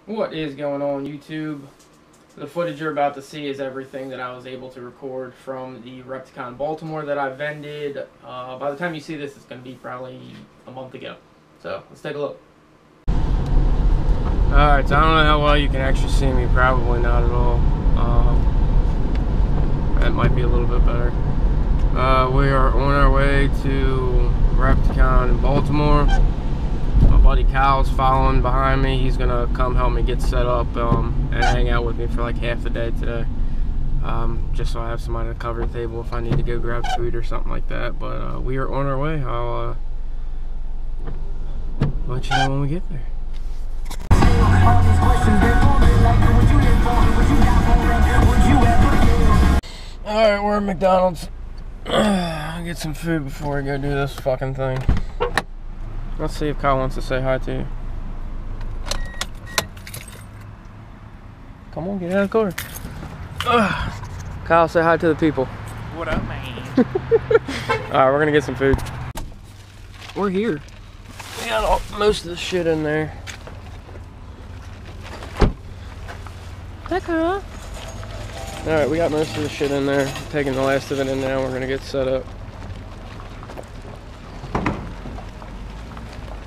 What is going on, YouTube? The footage you're about to see is everything that I was able to record from the Repticon Baltimore that I vended. By the time you see this, it's going to be probably a month ago. So let's take a look. Alright, so I don't know how well you can actually see me. Probably not at all. That might be a little bit better. We are on our way to Repticon in Baltimore. My buddy Kyle's following behind me. He's gonna come help me get set up and hang out with me for like half the day today. Just so I have somebody to cover the table if I need to go grab food or something like that. But we are on our way. I'll let you know when we get there. Alright, we're at McDonald's. I'll get some food before we go do this fucking thing. Let's see if Kyle wants to say hi to you. Come on, get out of the car. Kyle, say hi to the people. What up, man? Alright, we're gonna get some food. We're here. We got most of the shit in there. Hi, Kyle. Alright, we got most of the shit in there. Taking the last of it in now. We're gonna get set up.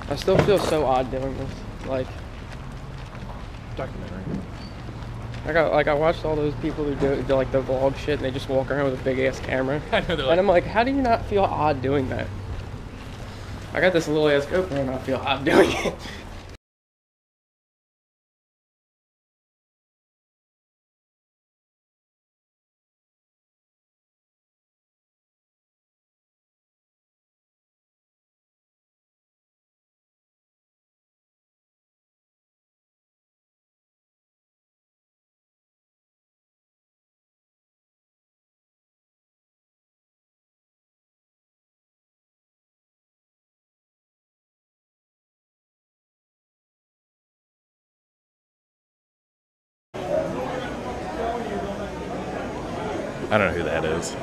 I still feel so odd doing this. Like, Documentary. I watched all those people who do like the vlog shit, and they just walk around with a big ass camera. I know, they're like, And I'm like, how do you not feel odd doing that? I got this little ass GoPro and I feel odd doing it. I don't know who that is.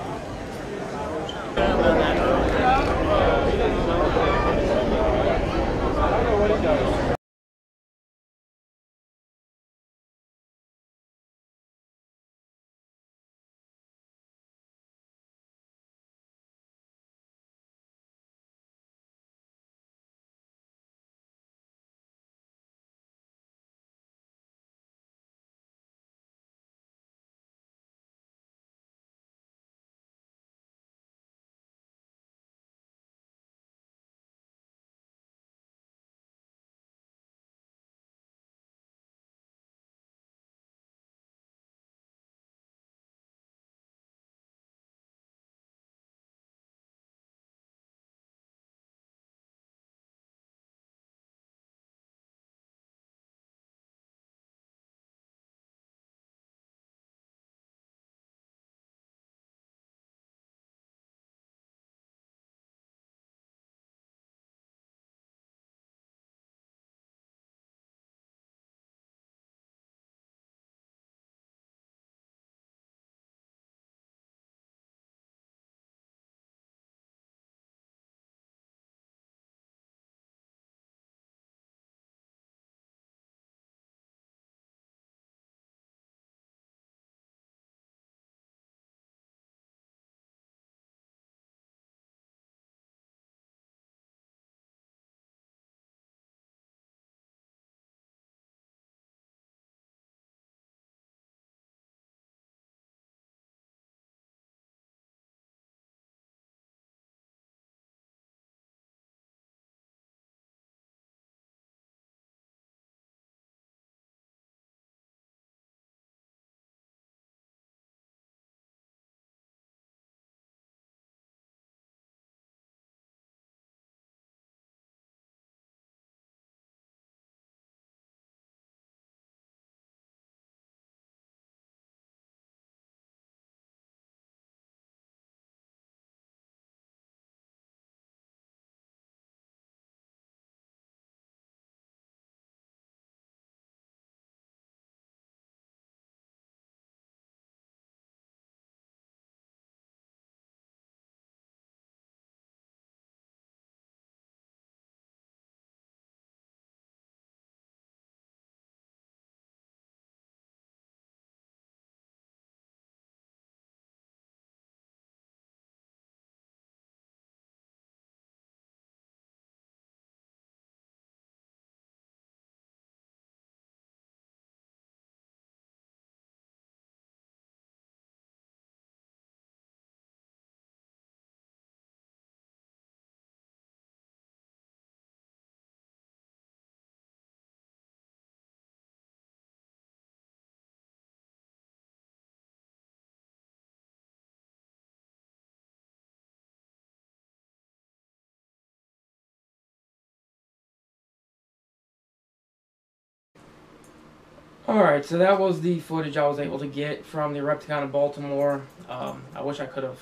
Alright, so that was the footage I was able to get from the Repticon in Baltimore. I wish I could have,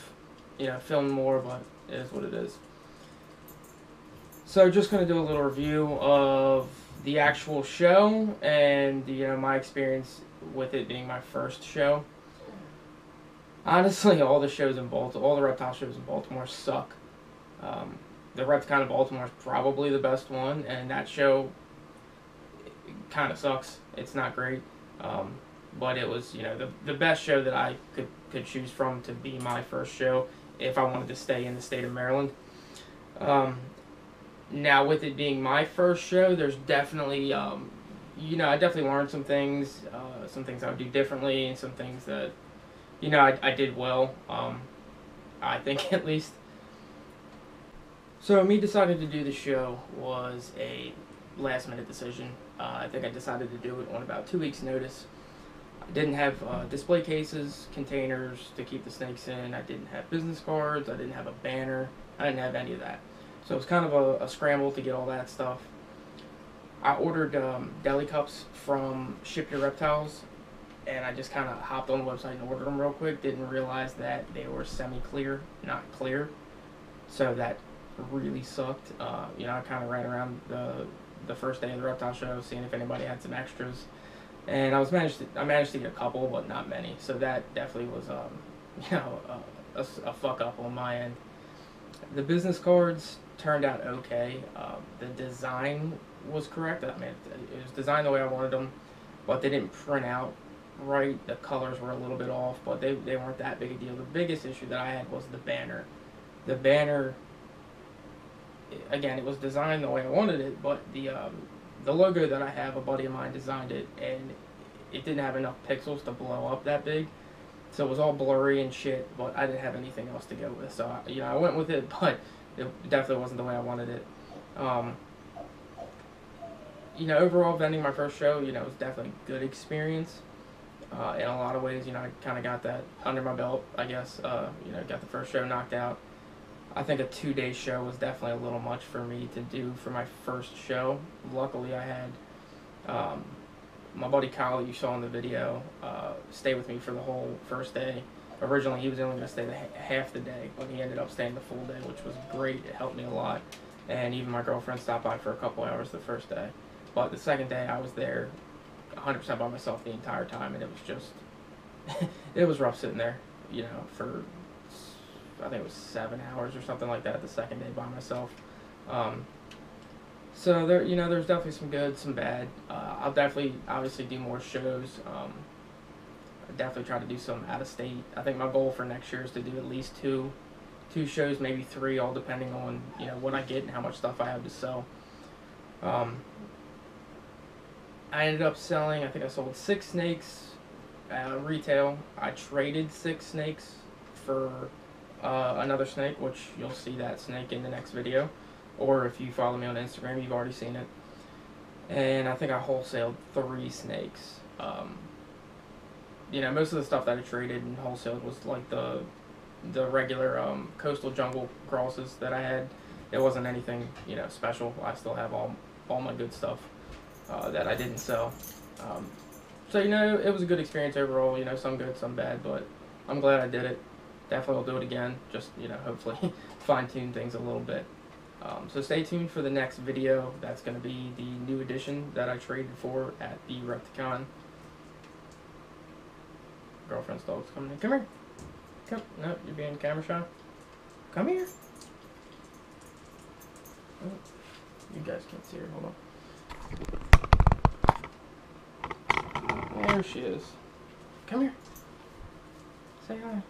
filmed more, but it is what it is. So just going to do a little review of the actual show and, my experience with it being my first show. Honestly, all the reptile shows in Baltimore suck. The Repticon in Baltimore is probably the best one, and that show kind of sucks. It's not great, but it was the best show that I could choose from to be my first show if I wanted to stay in the state of Maryland. Now with it being my first show, there's definitely I definitely learned some things I would do differently, and some things that I did well. I think at least. So me deciding to do the show was a last minute decision. I think I decided to do it on about 2 weeks notice. I didn't have display cases, containers to keep the snakes in. I didn't have business cards. I didn't have a banner. I didn't have any of that. So it was kind of a scramble to get all that stuff. I ordered deli cups from Ship Your Reptiles, and I just kind of hopped on the website and ordered them real quick. Didn't realize that they were semi-clear, not clear. So that really sucked. I kind of ran around the first day of the reptile show, seeing if anybody had some extras, and I managed to get a couple, but not many. So that definitely was a fuck up on my end. The business cards turned out okay. The design was correct. I mean, it was designed the way I wanted them, but they didn't print out right. The colors were a little bit off, but they weren't that big a deal. The biggest issue that I had was the banner. The banner, again, it was designed the way I wanted it, but the logo that I have, a buddy of mine designed it, and it didn't have enough pixels to blow up that big, so it was all blurry and shit. But I didn't have anything else to go with, so I went with it, but it definitely wasn't the way I wanted it. Overall, vending my first show, it was definitely a good experience. In a lot of ways, I kind of got that under my belt, I guess. Got the first show knocked out. I think a 2-day show was definitely a little much for me to do for my first show. Luckily, I had my buddy Kyle, you saw in the video, stay with me for the whole first day. Originally, he was only going to stay half the day, but he ended up staying the full day, which was great. It helped me a lot. And even my girlfriend stopped by for a couple hours the first day. But the second day, I was there 100% by myself the entire time, and it was just, it was rough sitting there, for, I think it was 7 hours or something like that the second day by myself. So there, there's definitely some good, some bad. I'll definitely, obviously, do more shows. I definitely try to do some out of state. I think my goal for next year is to do at least two shows, maybe 3, all depending on what I get and how much stuff I have to sell. I ended up selling, I think I sold 6 snakes retail. I traded 6 snakes for another snake, which you'll see that snake in the next video, or if you follow me on Instagram, you've already seen it. And I think I wholesaled 3 snakes. Most of the stuff that I traded and wholesaled was like the regular coastal jungle crosses that I had. It wasn't anything special. I still have all my good stuff that I didn't sell. So it was a good experience overall. Some good, some bad, but I'm glad I did it. Definitely will do it again. Just hopefully fine-tune things a little bit. So stay tuned for the next video. That's going to be the new edition that I traded for at the Repticon. Girlfriend's dog's coming in. Come here. Come. No, you're being camera shy. Come here. Oh, you guys can't see her. Hold on. There she is. Come here. Say hi.